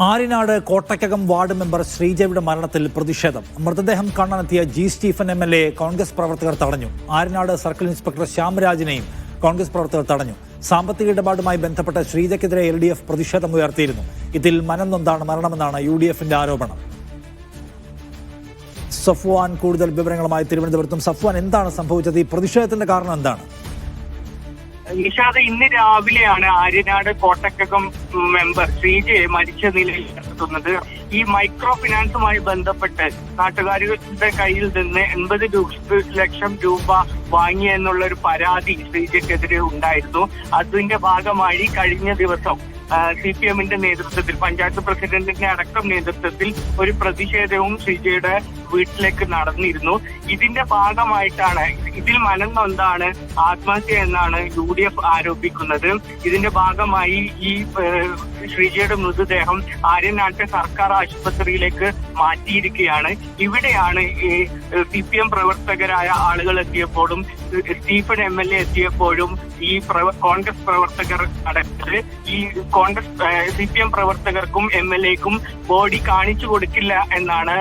Aryanad Kottakkakam ward member ശ്രീജയുടെ മരണത്തിൽ പ്രതിഷേധം. മൃതദേഹം കാണാനെത്തിയ ജി സ്റ്റീഫൻ MLA കോൺഗ്രസ് പ്രവർത്തകർ തടഞ്ഞു. ആര്യനാട് സർക്കിൾ ഇൻസ്പെക്ടർ ശ്യാംരാജിനെയും കോൺഗ്രസ് പ്രവർത്തകർ തടഞ്ഞു. സാമ്പത്തിക ഇടപാടുമായി ബന്ധപ്പെട്ട ശ്രീജയ്ക്കെതിരെ LDF പ്രതിഷേധമുയർത്തിയിരുന്നു. ഇതിൽ മനം നൊന്താണ് മരണമെന്നാണ് UDFന്റെ ആരോപണം. സഫ്വാൻ കൂടുതൽ വിവരങ്ങളുമായി തിരുവനന്തപുരത്തും. സഫ്വാൻ, എന്താണ് സംഭവിച്ചത്? ഈ പ്രതിഷേധത്തിന്റെ കാരണം എന്താണ്? നിഷാദ്, ഇന്ന് രാവിലെയാണ് ആര്യനാട് കോട്ടക്കകം മെമ്പർ ശ്രീജയെ മരിച്ച നിലയിൽ കണ്ടെത്തുന്നത്. ഈ മൈക്രോ ഫിനാൻസുമായി ബന്ധപ്പെട്ട് നാട്ടുകാരുടെ കയ്യിൽ നിന്ന് 80 ലക്ഷം രൂപ വാങ്ങിയെന്നുള്ള ഒരു പരാതി ശ്രീജയ്ക്കെതിരെ ഉണ്ടായിരുന്നു. അതിന്റെ ഭാഗമായി കഴിഞ്ഞ ദിവസം CPMന്റെ നേതൃത്വത്തിൽ, പഞ്ചായത്ത് പ്രസിഡന്റിന്റെ അടക്കം നേതൃത്വത്തിൽ ഒരു പ്രതിഷേധവും ശ്രീജയുടെ വീട്ടിലേക്ക് നടന്നിരുന്നു. ഇതിന്റെ ഭാഗമായിട്ടാണ്, ഇതിൽ മനം നൊന്താണ് ആത്മഹത്യ എന്നാണ് UDF ആരോപിക്കുന്നത്. ഇതിന്റെ ഭാഗമായി ഈ ശ്രീജയുടെ മൃതദേഹം ആര്യനാട്ടെ സർക്കാർ ആശുപത്രിയിലേക്ക് മാറ്റിയിരിക്കുകയാണ്. ഇവിടെയാണ് ഈ CPM പ്രവർത്തകരായ ആളുകൾ എത്തിയപ്പോഴും സ്റ്റീഫൻ MLA എത്തിയപ്പോഴും ഈ കോൺഗ്രസ് പ്രവർത്തകർ അടച്ചത് ഈ കോൺഗ്രസ് CPM പ്രവർത്തകർക്കും MLAക്കും ബോഡി കാണിച്ചു കൊടുക്കില്ല എന്നാണ്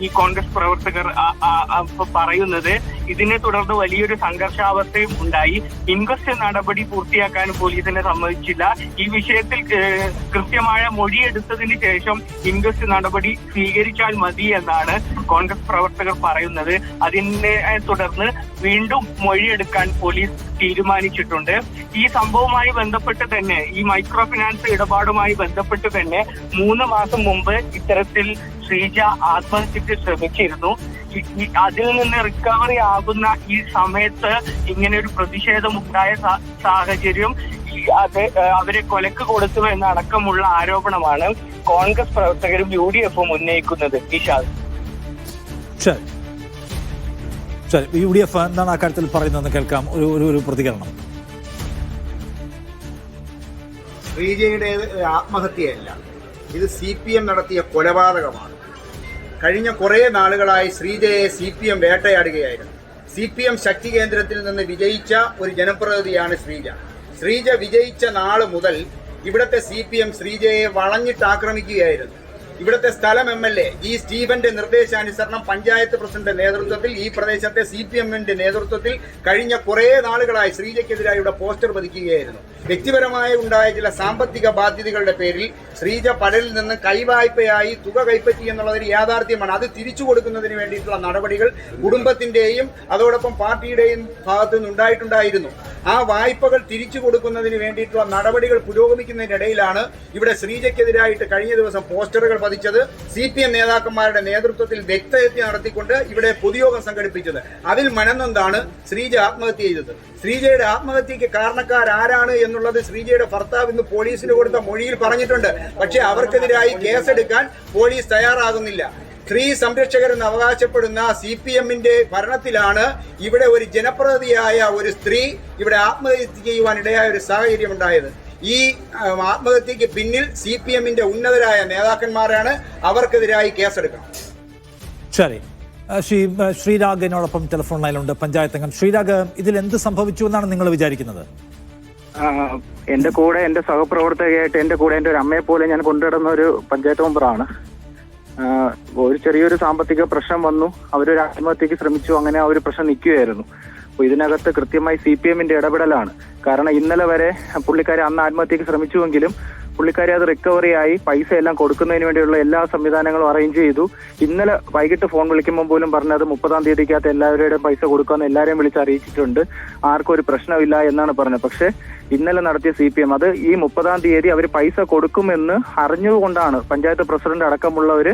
ഈ കോൺഗ്രസ് പ്രവർത്തകർ പറയുന്നത്. ഇതിനെ തുടർന്ന് വലിയൊരു സംഘർഷാവസ്ഥയും ഉണ്ടായി. ഇൻക്വസ്റ്റ് നടപടി പൂർത്തിയാക്കാൻ പോലീസിനെ സമ്മതിച്ചില്ല. ഈ വിഷയത്തിൽ കൃത്യമായ മൊഴിയെടുത്തതിന് ശേഷം ഇൻക്വസ്റ്റ് നടപടി സ്വീകരിച്ചാൽ മതി എന്നാണ് കോൺഗ്രസ് പ്രവർത്തകർ പറയുന്നത്. അതിനെ തുടർന്ന് വീണ്ടും മൊഴിയെടുക്കാൻ പോലീസ് തീരുമാനിച്ചിട്ടുണ്ട്. ഈ സംഭവവുമായി ബന്ധപ്പെട്ട് തന്നെ, ഈ മൈക്രോ ഫിനാൻസ് ഇടപാടുമായി ബന്ധപ്പെട്ട് തന്നെ 3 മാസം മുമ്പ് ഇത്തരത്തിൽ ശ്രീജ ആത്മഹത്യക്ക് ശ്രമിച്ചിരുന്നു. അതിൽ നിന്ന് റിക്കവറി ആകുന്ന ഈ സമയത്ത് ഇങ്ങനെ ഒരു പ്രതിഷേധം ഉണ്ടായ സാഹചര്യം അവരെ കൊലക്ക് കൊടുത്തു എന്നടക്കമുള്ള ആരോപണമാണ് കോൺഗ്രസ് പ്രവർത്തകരും UDFും ഉന്നയിക്കുന്നത്. UDF എന്താണ് അക്കാര്യത്തിൽ പറയുന്നതെന്ന് കേൾക്കാം. ഒരു പ്രതികരണം. ശ്രീജയുടെ ആത്മഹത്യയല്ല, ഇത് CPM നടത്തിയ കൊലപാതകമാണ്. കഴിഞ്ഞ കുറേ നാളുകളായി ശ്രീജയെ CPM വേട്ടയാടുകയായിരുന്നു. CPM ശക്തി കേന്ദ്രത്തിൽ നിന്ന് വിജയിച്ച ഒരു ജനപ്രതിനിധിയാണ് ശ്രീജ. ശ്രീജ വിജയിച്ച നാൾ മുതൽ ഇവിടുത്തെ CPM ശ്രീജയെ വളഞ്ഞിട്ട് ആക്രമിക്കുകയായിരുന്നു. ഇവിടുത്തെ സ്ഥലം MLA ജി സ്റ്റീഫന്റെ നിർദ്ദേശാനുസരണം പഞ്ചായത്ത് പ്രസിഡന്റ് നേതൃത്വത്തിൽ ഈ പ്രദേശത്തെ CPMന്റെ നേതൃത്വത്തിൽ കഴിഞ്ഞ കുറേ നാളുകളായി ശ്രീജയ്ക്കെതിരായി ഇവിടെ പോസ്റ്റർ പതിക്കുകയായിരുന്നു. വ്യക്തിപരമായി ഉണ്ടായ ചില സാമ്പത്തിക ബാധ്യതകളുടെ പേരിൽ ശ്രീജ പലരിൽ നിന്ന് കൈവായ്പയായി തുക കൈപ്പറ്റി എന്നുള്ളതൊരു യാഥാർത്ഥ്യമാണ്. അത് തിരിച്ചു കൊടുക്കുന്നതിന് വേണ്ടിയിട്ടുള്ള നടപടികൾ കുടുംബത്തിന്റെയും അതോടൊപ്പം പാർട്ടിയുടെയും ഭാഗത്തു നിന്ന് ഉണ്ടായിട്ടുണ്ടായിരുന്നു. ആ വായ്പകൾ തിരിച്ചു കൊടുക്കുന്നതിന് വേണ്ടിയിട്ടുള്ള നടപടികൾ പുരോഗമിക്കുന്നതിനിടയിലാണ് ഇവിടെ ശ്രീജയ്ക്കെതിരായിട്ട് കഴിഞ്ഞ ദിവസം പോസ്റ്ററുകൾ പതിച്ചത്. CPM നേതാക്കന്മാരുടെ നേതൃത്വത്തിൽ വ്യക്തഹത്യ നടത്തിക്കൊണ്ട് ഇവിടെ പൊതുയോഗം സംഘടിപ്പിച്ചത്. അതിൽ മനംനൊന്താണ് ശ്രീജ ആത്മഹത്യ ചെയ്തത്. ശ്രീജയുടെ ആത്മഹത്യക്ക് കാരണക്കാരാരാണ് എന്നുള്ളത് ശ്രീജയുടെ ഭർത്താവ് ഇന്ന് പോലീസിന് കൊടുത്ത മൊഴിയിൽ പറഞ്ഞിട്ടുണ്ട്. പക്ഷേ അവർക്കെതിരായി കേസെടുക്കാൻ പോലീസ് തയ്യാറാകുന്നില്ല. സ്ത്രീ സംരക്ഷകരെന്ന് അവകാശപ്പെടുന്ന CPMന്റെ ഭരണത്തിലാണ് ഇവിടെ ഒരു ജനപ്രതിനിധിയായ ഒരു സ്ത്രീ ഇവിടെ ആത്മഹത്യ ചെയ്യുവാൻ ഇടയായ ഒരു സാഹചര്യം ഉണ്ടായത്. ഈ ആത്മഹത്യക്ക് പിന്നിൽ CPMന്റെ ഉന്നതരായ നേതാക്കന്മാരാണ്. അവർക്കെതിരായി കേസെടുക്കണം. ശരി, ശ്രീരാഗ് എന്നോടൊപ്പം ടെലിഫോൺ ലൈനിലുണ്ട്, പഞ്ചായത്ത് അംഗം. ശ്രീരാഗ്, ഇതിൽ എന്ത് സംഭവിച്ചു എന്നാണ് നിങ്ങൾ വിചാരിക്കുന്നത്? എന്റെ കൂടെ എന്റെ സഹപ്രവർത്തകയായിട്ട് എന്റെ കൂടെ എന്റെ ഒരു അമ്മയെ പോലെ ഞാൻ കൊണ്ടുവരുന്ന ഒരു പഞ്ചായത്ത് മെമ്പറാണ്. ഒരു ചെറിയൊരു സാമ്പത്തിക പ്രശ്നം വന്നു, അവരൊരു ആത്മഹത്യക്ക് ശ്രമിച്ചു. അങ്ങനെ ആ ഒരു പ്രശ്നം നിൽക്കുകയായിരുന്നു. അപ്പോൾ ഇതിനകത്ത് കൃത്യമായി CPMന്റെ ഇടപെടലാണ്. കാരണം ഇന്നലെ വരെ പുള്ളിക്കാരി അന്ന് ആത്മഹത്യക്ക് ശ്രമിച്ചുവെങ്കിലും പുള്ളിക്കാരി അത് റിക്കവറി ആയി പൈസ എല്ലാം കൊടുക്കുന്നതിന് വേണ്ടിയുള്ള എല്ലാ സംവിധാനങ്ങളും അറേഞ്ച് ചെയ്തു. ഇന്നലെ വൈകിട്ട് ഫോൺ വിളിക്കുമ്പോൾ പോലും പറഞ്ഞത് 30-ാം തീയതിക്കകത്ത് എല്ലാവരുടെയും പൈസ കൊടുക്കാമെന്ന് എല്ലാവരെയും വിളിച്ച് അറിയിച്ചിട്ടുണ്ട്, ആർക്കും ഒരു പ്രശ്നമില്ല എന്നാണ് പറഞ്ഞത്. പക്ഷെ ഇന്നലെ നടത്തിയ CPM അത് ഈ 30-ാം തീയതി അവർ പൈസ കൊടുക്കുമെന്ന് അറിഞ്ഞുകൊണ്ടാണ് പഞ്ചായത്ത് പ്രസിഡന്റ് അടക്കമുള്ളവര്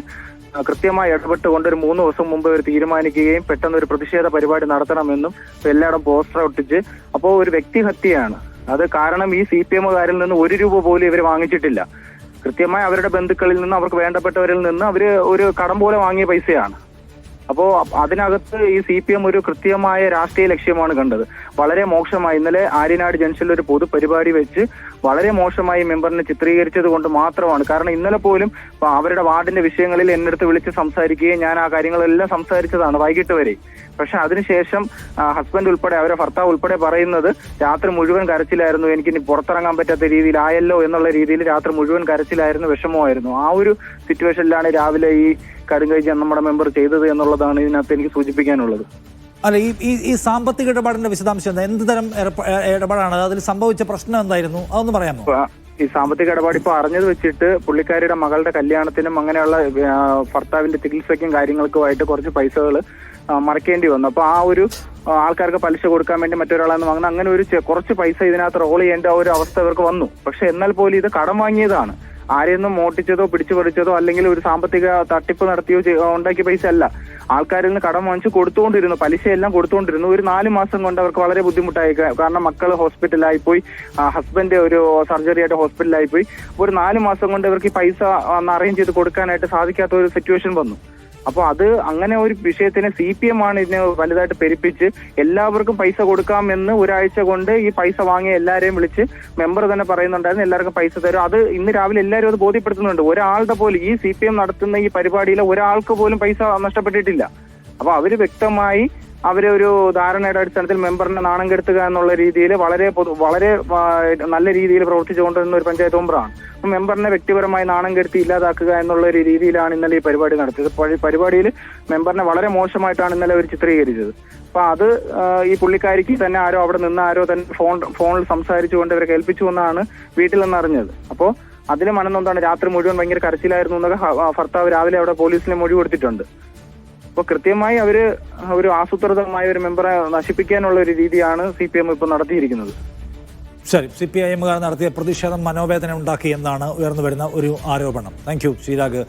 കൃത്യമായി ഇടപെട്ടുകൊണ്ട് ഒരു 3 ദിവസം മുമ്പ് അവർ തീരുമാനിക്കുകയും പെട്ടെന്ന് ഒരു പ്രതിഷേധ പരിപാടി നടത്തണമെന്നും എല്ലായിടം പോസ്റ്റർ ഒട്ടിച്ച്. അപ്പോൾ ഒരു വ്യക്തിഹത്യയാണ് അത്. കാരണം ഈ CPMകാരിൽ നിന്ന് 1 രൂപ പോലും ഇവർ വാങ്ങിച്ചിട്ടില്ല. കൃത്യമായി അവരുടെ ബന്ധുക്കളിൽ നിന്ന്, അവർക്ക് വേണ്ടപ്പെട്ടവരിൽ നിന്ന് അവര് ഒരു കടം പോലെ വാങ്ങിയ പൈസയാണ്. അപ്പോൾ അതിനകത്ത് ഈ CPM ഒരു കൃത്യമായ രാഷ്ട്രീയ ലക്ഷ്യമാണ് കണ്ടത്. വളരെ മോശമായി ഇന്നലെ ആര്യനാട് ജംഗ്ഷനിൽ ഒരു പൊതുപരിപാടി വെച്ച് വളരെ മോശമായി മെമ്പറിനെ ചിത്രീകരിച്ചത് കൊണ്ട് മാത്രമാണ്. കാരണം ഇന്നലെ പോലും അവരുടെ വാർഡിന്റെ വിഷയങ്ങളിൽ എന്റെ അടുത്ത് വിളിച്ച് സംസാരിക്കുകയും ഞാൻ ആ കാര്യങ്ങളെല്ലാം സംസാരിച്ചതാണ് വൈകിട്ട് വരെ. പക്ഷെ അതിനുശേഷം ഹസ്ബൻഡ് ഉൾപ്പെടെ അവരുടെ ഭർത്താവ് ഉൾപ്പെടെ പറയുന്നത് രാത്രി മുഴുവൻ കരച്ചിലായിരുന്നു, എനിക്കിനി പുറത്തിറങ്ങാൻ പറ്റാത്ത രീതിയിലായല്ലോ എന്നുള്ള രീതിയിൽ രാത്രി മുഴുവൻ കരച്ചിലായിരുന്നു, വിഷമമായിരുന്നു. ആ ഒരു സിറ്റുവേഷനിലാണ് രാവിലെ ഈ കടുങ്കൈ നമ്മുടെ മെമ്പർ ചെയ്തത് എന്നുള്ളതാണ് ഇതിനകത്ത് എനിക്ക് സൂചിപ്പിക്കാനുള്ളത്. അല്ല, ഈ സാമ്പത്തിക ഇടപാടിന്റെ വിശദാംശം എന്താ? എന്ത് തരം ഇടപാടാണ്? അതിൽ സംഭവിച്ച പ്രശ്നം എന്തായിരുന്നു? അതൊന്ന് പറയാമോ? ഈ സാമ്പത്തിക ഇടപാട് ഇപ്പൊ അറിഞ്ഞത് വെച്ചിട്ട് പുള്ളിക്കാരിയുടെ മകളുടെ കല്യാണത്തിനും അങ്ങനെയുള്ള ഭർത്താവിന്റെ ചികിത്സയ്ക്കും കാര്യങ്ങൾക്കുമായിട്ട് കുറച്ച് പൈസകൾ മറക്കേണ്ടി വന്നു. അപ്പൊ ആ ഒരു ആൾക്കാർക്ക് പലിശ കൊടുക്കാൻ വേണ്ടി മറ്റൊരാളെന്ന് വാങ്ങുന്ന അങ്ങനെ ഒരു കുറച്ച് പൈസ ഇതിനകത്ത് റോൾ ചെയ്യേണ്ട ഒരു അവസ്ഥ ഇവർക്ക് വന്നു. പക്ഷെ എന്നാൽ പോലും ഇത് കടം വാങ്ങിയതാണ്, ആരെയൊന്നും മോട്ടിച്ചതോ പിടിച്ചു പറിച്ചതോ അല്ലെങ്കിൽ ഒരു സാമ്പത്തിക തട്ടിപ്പ് നടത്തിയോ ഉണ്ടാക്കിയ പൈസ അല്ല. ആൾക്കാരിൽ നിന്ന് കടം വാങ്ങിച്ച് കൊടുത്തുകൊണ്ടിരുന്നു, പലിശയെല്ലാം കൊടുത്തുകൊണ്ടിരുന്നു. ഒരു 4 മാസം കൊണ്ട് അവർക്ക് വളരെ ബുദ്ധിമുട്ടായി. കാരണം മക്കൾ ഹോസ്പിറ്റലിലായി പോയി, ഹസ്ബൻഡ് ഒരു സർജറി ആയിട്ട് ഹോസ്പിറ്റലിലായി പോയി. ഒരു 4 മാസം കൊണ്ട് ഇവർക്ക് ഈ പൈസ അറേഞ്ച് ചെയ്ത് കൊടുക്കാനായിട്ട് സാധിക്കാത്ത ഒരു സിറ്റുവേഷൻ വന്നു. അപ്പോൾ അത് അങ്ങനെ ഒരു വിഷയത്തിന് CPM ആണ് ഇതിനെ വലുതായിട്ട് പെരുപ്പിച്ച് എല്ലാവർക്കും പൈസ കൊടുക്കാമെന്ന് ഒരാഴ്ച കൊണ്ട് ഈ പൈസ വാങ്ങിയ എല്ലാവരെയും വിളിച്ച് മെമ്പർ തന്നെ പറയുന്നുണ്ടായിരുന്നു എല്ലാവർക്കും പൈസ തരും. അത് ഇന്ന് രാവിലെ എല്ലാവരും അത് ബോധ്യപ്പെടുത്തുന്നുണ്ട്. ഒരാളുടെ പോലും ഈ CPM നടത്തുന്ന ഈ പരിപാടിയിലെ ഒരാൾക്ക് പോലും പൈസ നഷ്ടപ്പെട്ടിട്ടില്ല. അപ്പൊ അവര് വ്യക്തമായി അവരെ ഒരു ധാരണയുടെ അടിസ്ഥാനത്തിൽ മെമ്പറിനെ നാണം കെടുത്തുക എന്നുള്ള രീതിയിൽ വളരെ നല്ല രീതിയിൽ പ്രവർത്തിച്ചുകൊണ്ടിരുന്ന ഒരു പഞ്ചായത്ത് മെമ്പറാണ്. മെമ്പറിനെ വ്യക്തിപരമായി നാണം കെടുത്തി ഇല്ലാതാക്കുക എന്നുള്ള ഒരു രീതിയിലാണ് ഇന്നലെ ഈ പരിപാടി നടത്തിയത്. പരിപാടിയിൽ മെമ്പറിനെ വളരെ മോശമായിട്ടാണ് ഇന്നലെ അവർ ചിത്രീകരിച്ചത്. അപ്പൊ അത് ഈ പുള്ളിക്കാരിക്ക് തന്നെ ആരോ അവിടെ നിന്ന് ആരോ തന്നെ ഫോണിൽ സംസാരിച്ചുകൊണ്ട് ഇവരെ കേൾപ്പിച്ചു എന്നാണ് വീട്ടിൽ നിന്ന് അറിഞ്ഞത്. അപ്പോൾ അതിന് മനന്നൊന്നാണ് രാത്രി മുഴുവൻ ഭയങ്കര കരച്ചിലായിരുന്നു എന്നൊക്കെ ഭർത്താവ് രാവിലെ അവിടെ പോലീസിന് മൊഴി കൊടുത്തിട്ടുണ്ട്. അപ്പൊ കൃത്യമായി അവര് ഒരു ആസൂത്രിതമായ ഒരു മെമ്പറെ നശിപ്പിക്കാനുള്ള ഒരു രീതിയാണ് CPM ഇപ്പോൾ നടത്തിയിരിക്കുന്നത്. ശരി, CPIM നടത്തിയ പ്രതിഷേധം മനോവേദന ഉണ്ടാക്കി എന്നാണ് ഉയർന്നു വരുന്ന ഒരു ആരോപണം. Thank you Sreerag.